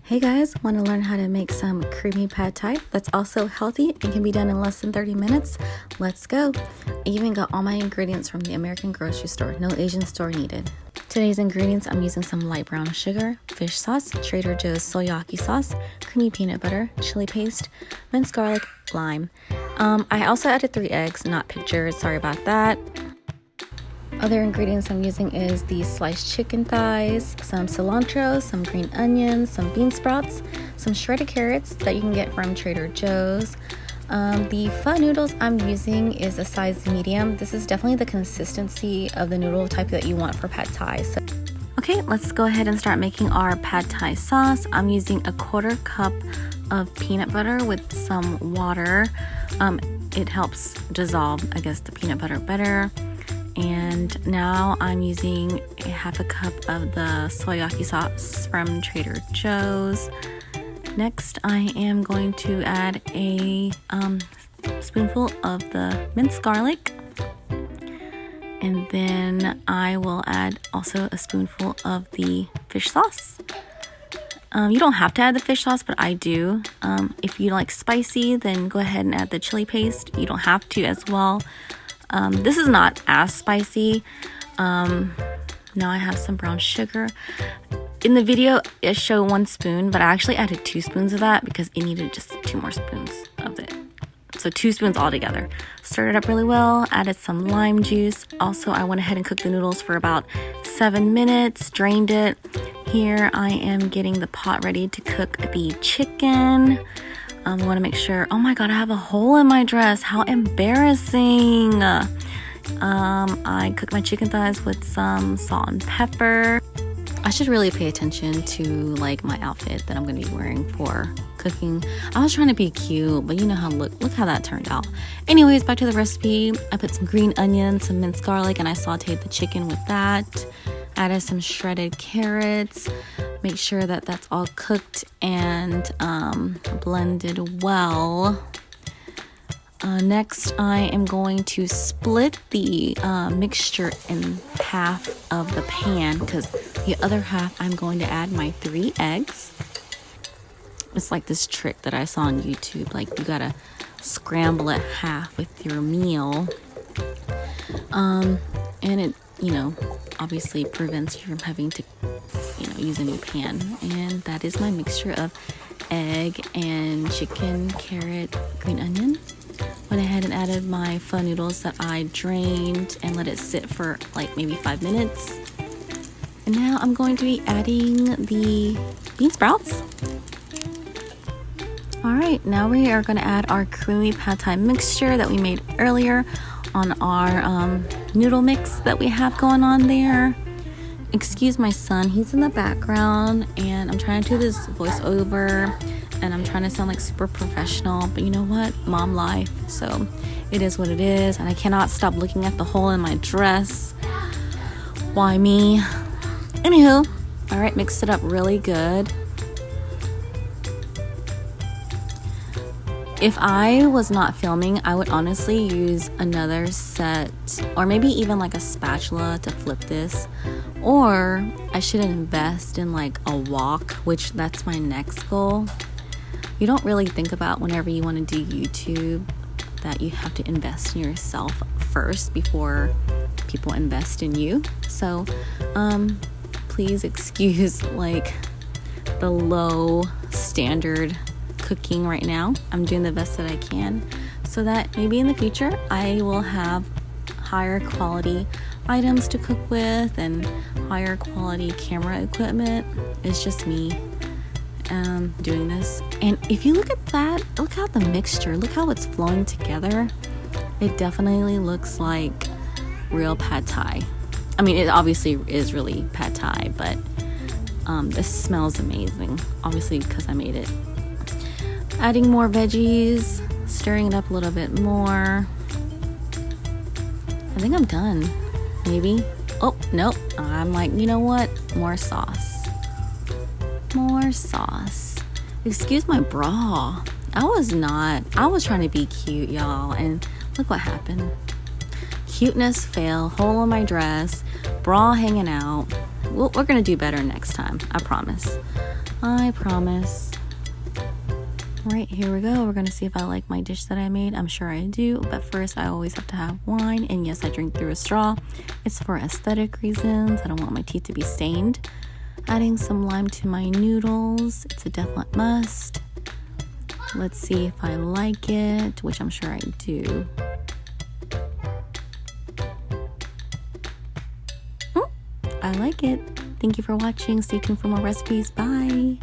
Hey guys, want to learn how to make some creamy pad thai that's also healthy and can be done in less than 30 minutes? Let's go. I even got all my ingredients from the American grocery store, no Asian store needed. Today's ingredients, I'm using some light brown sugar, fish sauce, Trader Joe's soyaki sauce, creamy peanut butter, chili paste, minced garlic, lime. I also added 3 eggs, not pictures, sorry about that. Other ingredients I'm using is the sliced chicken thighs, some cilantro, some green onions, some bean sprouts, some shredded carrots that you can get from Trader Joe's. The pho noodles I'm using is a size medium. This is definitely the consistency of the noodle type that you want for pad thai. Okay, let's go ahead and start making our pad thai sauce. I'm using a 1/4 cup of peanut butter with some water. It helps dissolve, I guess, the peanut butter better. And now I'm using a 1/2 cup of the soyaki sauce from Trader Joe's. Next, I am going to add a spoonful of the minced garlic. And then I will add also a spoonful of the fish sauce. You don't have to add the fish sauce, but I do. If you like spicy, then go ahead and add the chili paste. You don't have to as well. This is not as spicy. Now I have some brown sugar. In the video, it showed 1 spoon, but I actually added 2 spoons of that because it needed just 2 more spoons of it. So 2 spoons altogether. Stirred it up really well, added some lime juice. Also, I went ahead and cooked the noodles for about 7 minutes, drained it. Here I am getting the pot ready to cook the chicken. I want to make sure, oh my god, I have a hole in my dress. How embarrassing. I cook my chicken thighs with some salt and pepper. I should really pay attention to like my outfit that I'm going to be wearing for cooking. I was trying to be cute, but you know how, look how that turned out. Anyways, back to the recipe. I put some green onions, some minced garlic, and I sauteed the chicken with that. Added some shredded carrots. Make sure that that's all cooked and blended well. Next, I am going to split the mixture in half of the pan because the other half I'm going to add my 3 eggs. It's like this trick that I saw on YouTube, like you gotta scramble it half with your meal. And it, obviously prevents you from having to, use a new pan. And that is my mixture of egg and chicken, carrot, green onion. Went ahead and added my pho noodles that I drained and let it sit for like maybe 5 minutes. And now I'm going to be adding the bean sprouts. All right, now we are going to add our creamy pad thai mixture that we made earlier on our noodle mix that we have going on there. Excuse my son, he's in the background and I'm trying to do this voiceover and I'm trying to sound like super professional, but you know what? Mom life, so it is what it is, and I cannot stop looking at the hole in my dress. Why me? Anywho, all right, mix it up really good. If I was not filming, I would honestly use another set or maybe even like a spatula to flip this. Or I should invest in like a wok, which that's my next goal. You don't really think about whenever you want to do YouTube that you have to invest in yourself first before people invest in you. So please excuse like the low standard cooking right now. I'm doing the best that I can so that maybe in the future I will have higher quality items to cook with and higher quality camera equipment. It's just me doing this. And if you look at that, look how the mixture, look how it's flowing together. It definitely looks like real pad thai. I mean, it obviously is really pad thai, but this smells amazing, obviously because I made it. Adding more veggies, stirring it up a little bit more. I think I'm done, maybe. Oh, nope. I'm like, you know what? More sauce. More sauce. Excuse my bra. I was trying to be cute, y'all, and look what happened. Cuteness fail, hole in my dress, bra hanging out. We're gonna do better next time, I promise. I promise. Right, here we go. We're gonna see if I like my dish that I made. I'm sure I do, but first I always have to have wine, and yes, I drink through a straw. It's for aesthetic reasons. I don't want my teeth to be stained. Adding some lime to my noodles. It's a definite must. Let's see if I like it, which I'm sure I do. I like it. Thank you for watching. Stay tuned for more recipes. Bye.